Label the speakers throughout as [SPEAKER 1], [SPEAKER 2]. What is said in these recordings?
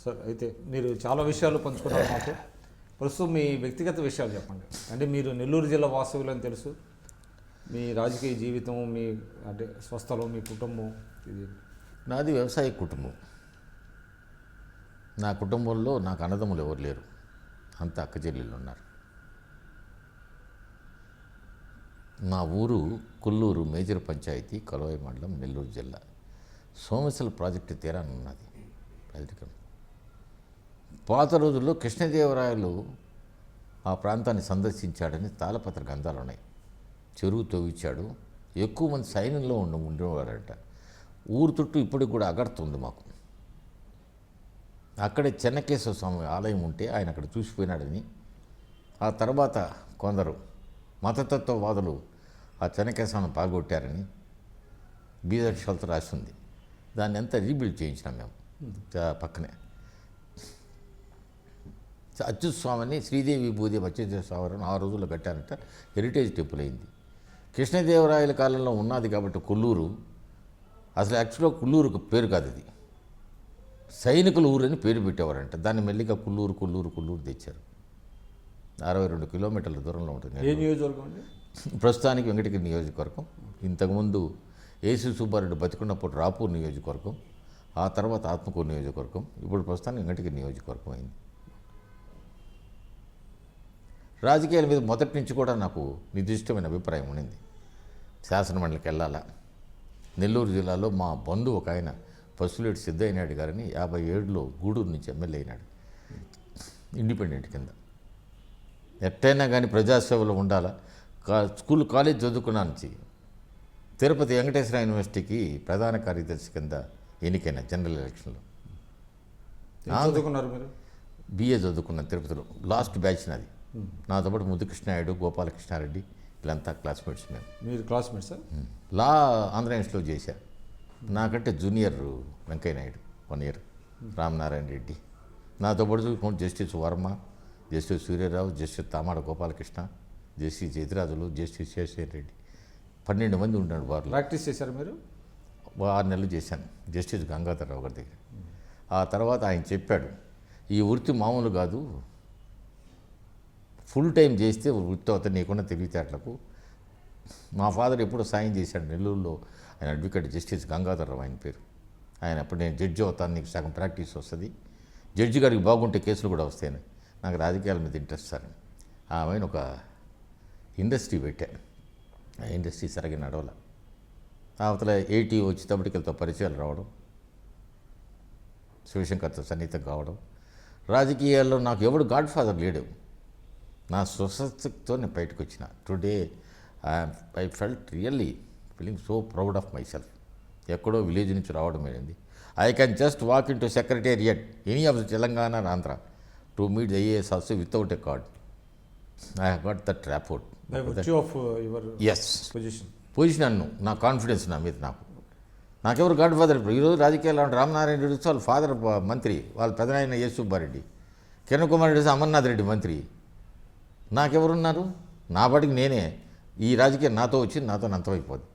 [SPEAKER 1] Sir అయితే మీరు చాలా విషయాలు పంచుకున్నారు మాకు. ప్రస్తుతం మీ వ్యక్తిగత విషయాలు చెప్పండి. అంటే మీరు నెల్లూరు జిల్లా వాస్తవ్యులని తెలుసు, మీ రాజకీయ జీవితం, మీ అంటే స్వస్థలం, మీ కుటుంబం ఇది.
[SPEAKER 2] నాది వ్యవసాయ కుటుంబం. నా కుటుంబంలో నాకు అన్నదమ్ములు ఎవరు లేరు, అంత అక్క చెల్లెళ్ళు ఉన్నారు. మా ఊరు కొల్లూరు మేజర్ పంచాయతీ, కలవాయి మండలం, నెల్లూరు జిల్లా. సోమశిల ప్రాజెక్టు తీరాన ఉన్నది పర్యాటకం. పాత రోజుల్లో కృష్ణదేవరాయలు ఆ ప్రాంతాన్ని సందర్శించాడని తాళపత్ర గ్రంథాలు ఉన్నాయి. చెరువు తవ్వించాడు, ఎక్కువ మంది సైన్యంలో ఉండేవారంట. ఊరు చుట్టూ ఇప్పటికి కూడా అగడుతుంది మాకు. అక్కడే చెన్నకేశ్వర స్వామి ఆలయం ఉంటే ఆయన అక్కడ చూసిపోయినాడని, ఆ తర్వాత కొందరు మతతత్వవాదులు ఆ చెన్నకేశ్వరాన్ని పాల్గొట్టారని బీజాక్షరాలతో రాసి ఉంది. దాన్ని అంతా రీబిల్డ్ చేయించినాం మేము. పక్కనే అచ్యుత స్వామిని శ్రీదేవి భూదేవి అచ్యుత స్వామిని ఆ రోజుల్లో కట్టారంట. హెరిటేజ్ టెంపుల్ అయింది. కృష్ణదేవరాయల కాలంలో ఉన్నది కాబట్టి కొల్లూరు అసలు యాక్చువల్గా కొల్లూరుకు పేరు కాదు, అది సైనికుల ఊరు అని పేరు పెట్టేవారంట. దాన్ని మెల్లిగా కొల్లూరు కొల్లూరు కొల్లూరు తెచ్చారు. 62 కిలోమీటర్ల దూరంలో ఉంటుంది.
[SPEAKER 1] ఏ నియోజకవర్గం అండి?
[SPEAKER 2] ప్రస్తుతానికి వెంకటగిరి నియోజకవర్గం. ఇంతకుముందు ఏసీ సుబ్బారెడ్డి బతికున్నప్పుడు రాపూర్ నియోజకవర్గం, ఆ తర్వాత ఆత్మకూరు నియోజకవర్గం, ఇప్పుడు ప్రస్తుతానికి వెంకటగిరి నియోజకవర్గం అయింది. రాజకీయాల మీద మొదటి నుంచి కూడా నాకు నిర్దిష్టమైన అభిప్రాయం ఉండింది. శాసనమండలికి వెళ్ళాలా. నెల్లూరు జిల్లాలో మా బంధువు ఒక ఆయన పసులేటి సిద్ధయ్యనాయుడు గారిని 57లో గూడూరు నుంచి ఎమ్మెల్యే అయినాడు, ఇండిపెండెంట్ కింద. ఎట్టయినా కానీ ప్రజాసేవలో ఉండాలా. స్కూల్ కాలేజ్ చదువుకున్నా నుంచి తిరుపతి వెంకటేశ్వర యూనివర్సిటీకి ప్రధాన కార్యదర్శి కింద ఎన్నికైన జనరల్ ఎలక్షన్లో.
[SPEAKER 1] చదువుకున్నారు మీరు?
[SPEAKER 2] బిఏ చదువుకున్నాను తిరుపతిలో, లాస్ట్ బ్యాచ్ నాది. నాతో పాటు ముద్దుకృష్ణాయుడు, గోపాలకృష్ణారెడ్డి వీళ్ళంతా క్లాస్మేట్స్ మేము.
[SPEAKER 1] మీరు క్లాస్మేట్స్ సార్?
[SPEAKER 2] లా ఆంధ్ర యూనివర్సిటీలో చేశా. నాకంటే జూనియర్ వెంకయ్య నాయుడు 1 ఇయర్, రామనారాయణ రెడ్డి. నాతో పాటు చూసుకుంటే justice Varma, justice Suryarao, justice Tamada Gopalakrishna, justice Jayatirajulu, justice Seshaiah Reddy, 12 మంది ఉన్నాడు వారు.
[SPEAKER 1] ప్రాక్టీస్ చేశారు మీరు?
[SPEAKER 2] 6 నెలలు చేశాను జస్టిస్ గంగాధరరావు గారి దగ్గర. ఆ తర్వాత ఆయన చెప్పాడు, ఈ వృత్తి మామూలు కాదు, ఫుల్ టైం చేస్తే వృత్తి అవుతుంది, నీకున్న తెలివితేటలకు. మా ఫాదర్ ఎప్పుడో సాయం చేశాడు నెల్లూరులో. ఆయన అడ్వకేట్ జస్టిస్ గంగాధరరావు ఆయన పేరు. ఆయన అప్పుడు నేను జడ్జి అవుతాను, నీకు సగం ప్రాక్టీస్ వస్తుంది, జడ్జి గారికి బాగుంటే కేసులు కూడా వస్తాయని. నాకు రాజకీయాల మీద ఇంట్రెస్ట్ సార్. ఆమెను ఒక ఇండస్ట్రీ పెట్టాను. ఆ ఇండస్ట్రీ సరిగ్గా నడవల. అవతల 80 వచ్చేటప్పటికి వెళ్తా పరిచయాలు రావడం, శివశంకర్తో సన్నిహితం కావడం. రాజకీయాల్లో నాకు ఎవడు గాడ్ ఫాదర్ లేడు. నా స్వశక్తితో నేను బయటకు వచ్చిన. Today I felt really feeling so proud of my self. ఎక్కడో విలేజ్ నుంచి రావడం ఏంది. I can just walk into secretariat any of Telangana and Andhra to meet the IAS also without a card. I have got that rapport. Yes position అన్ను, నా confidence నా మీద. నాకెవరు God father. ఇప్పుడు ఈరోజు రాజకీయాల్లో రామనారాయణ రెడ్డి వాళ్ళ ఫాదర్ మంత్రి, వాళ్ళ పెదనాయన ఎస్ సుబ్బారెడ్డి, కిరణ్ కుమార్ రెడ్డి అమర్నాథ్ రెడ్డి మంత్రి. నాకెవరున్నారు? నా పాటికి నేనే. ఈ రాజకీయం నాతో వచ్చి నాతో అంతమైపోద్ది.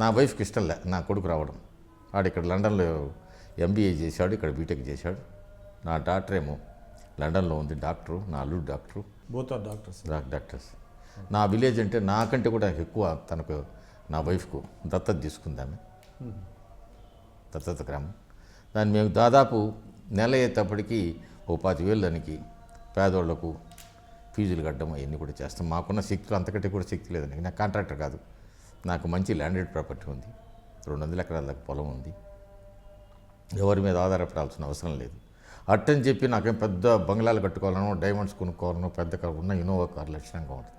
[SPEAKER 2] నా వైఫ్కి ఇష్టంలే నా కొడుకు రావడం. వాడు ఇక్కడ లండన్లో ఎంబీఏ చేశాడు, ఇక్కడ బీటెక్ చేశాడు. నా డాక్టర్ ఏమో లండన్లో ఉంది డాక్టరు, నా అల్లుడు doctor.
[SPEAKER 1] Both are doctors.
[SPEAKER 2] Doctors. నా విలేజ్ అంటే నాకంటే కూడా ఎక్కువ తనకు, నా వైఫ్కు దత్తత తీసుకుందామె. దత్తత గ్రామం. దాన్ని మేము దాదాపు నెల అయ్యేటప్పటికి 25,000 దానికి పేదోళ్లకు ఫీజులు కట్టడం అవన్నీ కూడా చేస్తాం. మాకున్న శక్తులు అంతకంటే కూడా శక్తి లేదండి. నాకు కాంట్రాక్టర్ కాదు, నాకు మంచి ల్యాండెడ్ ప్రాపర్టీ ఉంది, 200 ఎకరాల దాకా పొలం ఉంది. ఎవరి మీద ఆధారపడాల్సిన అవసరం లేదు. అట్టని చెప్పి నాకేం పెద్ద బంగ్లాలు కట్టుకోవాలనో, డైమండ్స్ కొనుక్కోవాలనో, పెద్ద కారు ఉన్న ఇన్నోవా కారు లక్షణంగా ఉంటుంది.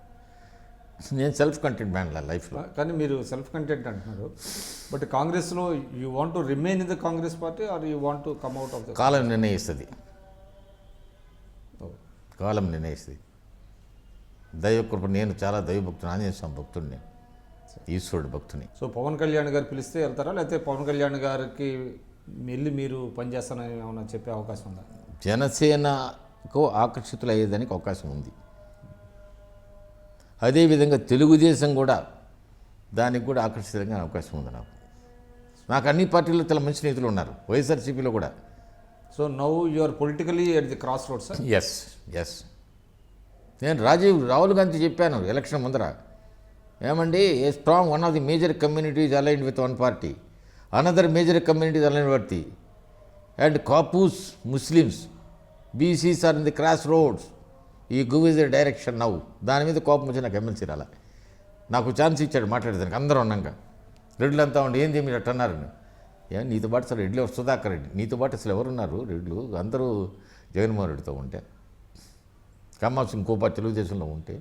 [SPEAKER 2] నేను సెల్ఫ్ కంటెంట్ మ్యాన్ లైఫ్లో.
[SPEAKER 1] కానీ మీరు సెల్ఫ్ కంటెంట్ అంటున్నారు, బట్ కాంగ్రెస్లో you want to remain in the Congress party or you want to come out of the?
[SPEAKER 2] కాలం నిర్ణయిస్తుంది. కాలం నిర్ణయిస్తుంది. దైవకృప. నేను చాలా దైవభక్తుని, ఆంజనేయ స్వామి భక్తుడిని, ఈశ్వరుడు భక్తుని.
[SPEAKER 1] సో పవన్ కళ్యాణ్ గారు పిలిస్తే వెళ్తారా, లేకపోతే పవన్ కళ్యాణ్ గారికి వెళ్ళి మీరు పనిచేస్తానని ఏమన్నా చెప్పే అవకాశం ఉందా?
[SPEAKER 2] జనసేనకు ఆకర్షితులయ్యేదానికి అవకాశం ఉంది. అదేవిధంగా తెలుగుదేశం కూడా దానికి కూడా ఆకర్షితులయ్యే అవకాశం ఉంది. నాకు అన్ని పార్టీల్లో చాలా మంచి స్నేహితులు ఉన్నారు. వైఎస్ఆర్సీపీలో కూడా
[SPEAKER 1] so now you are politically at the cross road sir.
[SPEAKER 2] Yes yes. నేను రాహుల్ గాంధీ చెప్పాను ఎలక్షన్ ముందర, ఏమండి a strong one of the major communities aligned with one party, another major communities aligned party, and Kapus Muslims BCs are in the cross roads, he gives the direction now. దాని మీద కోపం వచ్చి నాకు MLC రాల. నాకు chance ఇచ్చాడు మాట్లాడేదానికి అందరూ ఉన్నాక. రెడ్లంతా ఉండి ఏంది మీరు అట్ట అన్నారని. నీతో పాటు అసలు రెడ్లు సుధాకర్ రెడ్డి, నీతో పాటు అసలు ఎవరున్నారు రెడ్లు, అందరూ జగన్మోహన్ రెడ్డితో ఉంటే, కమ్మాస్ ఇంకో పార్టీ తెలుగుదేశంలో ఉంటే,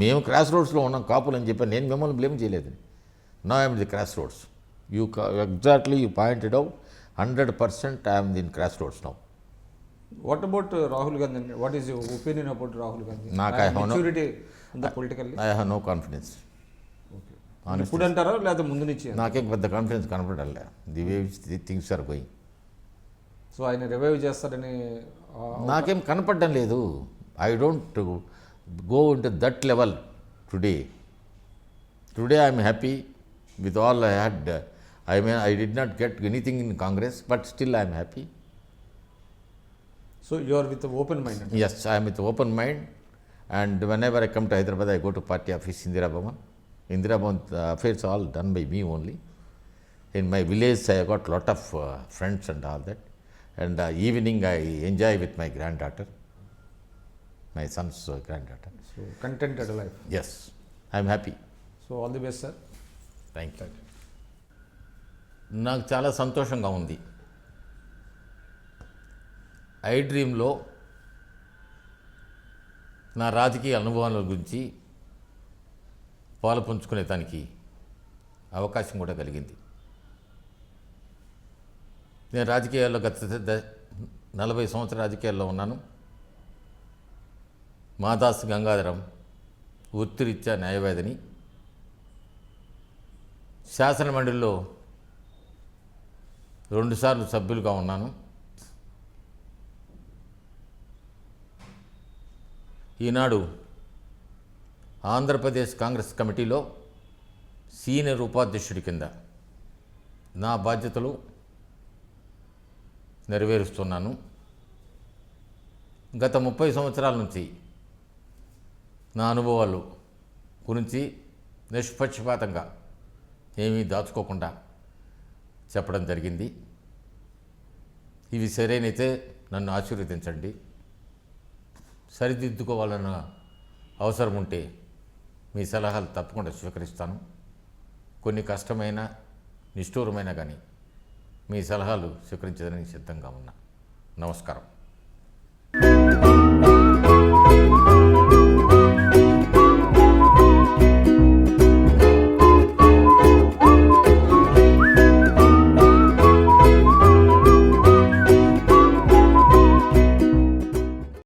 [SPEAKER 2] మేము క్రాస్ రోడ్స్లో ఉన్నాం కాపులు అని చెప్పి నేను మిమ్మల్ని బ్లేమ్ చేయలేదు. No I'm the cross roads. You exactly you pointed out 100% I'm the cross roads now.
[SPEAKER 1] What about Rahul Gandhi? What is your opinion about Rahul Gandhi?
[SPEAKER 2] నాకు
[SPEAKER 1] మెచ్యూరిటీ అంతా politically
[SPEAKER 2] I have no confidence.
[SPEAKER 1] ఇప్పుడు అంటారా లేదా ముందు నుంచి?
[SPEAKER 2] నాకేం పెద్ద కాన్ఫిడెన్స్ కనపడాలి the way the things are going.
[SPEAKER 1] So ఆయన రివైవ్ చేస్తారని
[SPEAKER 2] నాకేం కనపడడం లేదు. I don't go into that level today. Today I'm happy with all I had. I did not get anything in Congress, but still I am happy.
[SPEAKER 1] So you are with an open mind?
[SPEAKER 2] Yes, I am with open mind, and whenever I come to Hyderabad, I go to party office, Indira Bhavan. Indira Bhavan affairs all done by me only. In my village, I got lot of friends and all that. And evening, I enjoy with my granddaughter, my son's granddaughter.
[SPEAKER 1] So contented life?
[SPEAKER 2] Yes, I am happy.
[SPEAKER 1] So all the best, sir.
[SPEAKER 2] Thank you. నాకు చాలా సంతోషంగా ఉంది. I డ్రీమ్లో నా రాజకీయ అనుభవాల గురించి పాలు పంచుకునే దానికి అవకాశం కూడా కలిగింది. నేను రాజకీయాల్లో గత 40 సంవత్సరాల రాజకీయాల్లో ఉన్నాను. మాదాస్ గంగాధరం వృత్తిరీత్యా న్యాయవాదిని. శాసనమండలిలో 2 సార్లు సభ్యులుగా ఉన్నాను. ఈనాడు ఆంధ్రప్రదేశ్ కాంగ్రెస్ కమిటీలో సీనియర్ ఉపాధ్యక్షుడి కింద నా బాధ్యతలు నెరవేరుస్తున్నాను. గత 30 సంవత్సరాల నుంచి నా అనుభవాలు గురించి నిష్పక్షపాతంగా ఏమీ దాచుకోకుండా చెప్పడం జరిగింది. ఇవి సరైనైతే నన్ను ఆశీర్వదించండి. సరిదిద్దుకోవాలన్న అవసరం ఉంటే మీ సలహాలు తప్పకుండా స్వీకరిస్తాను. కొన్ని కష్టమైన నిష్ఠూరమైన కానీ మీ సలహాలు స్వీకరించడానికి సిద్ధంగా ఉన్నా. నమస్కారం.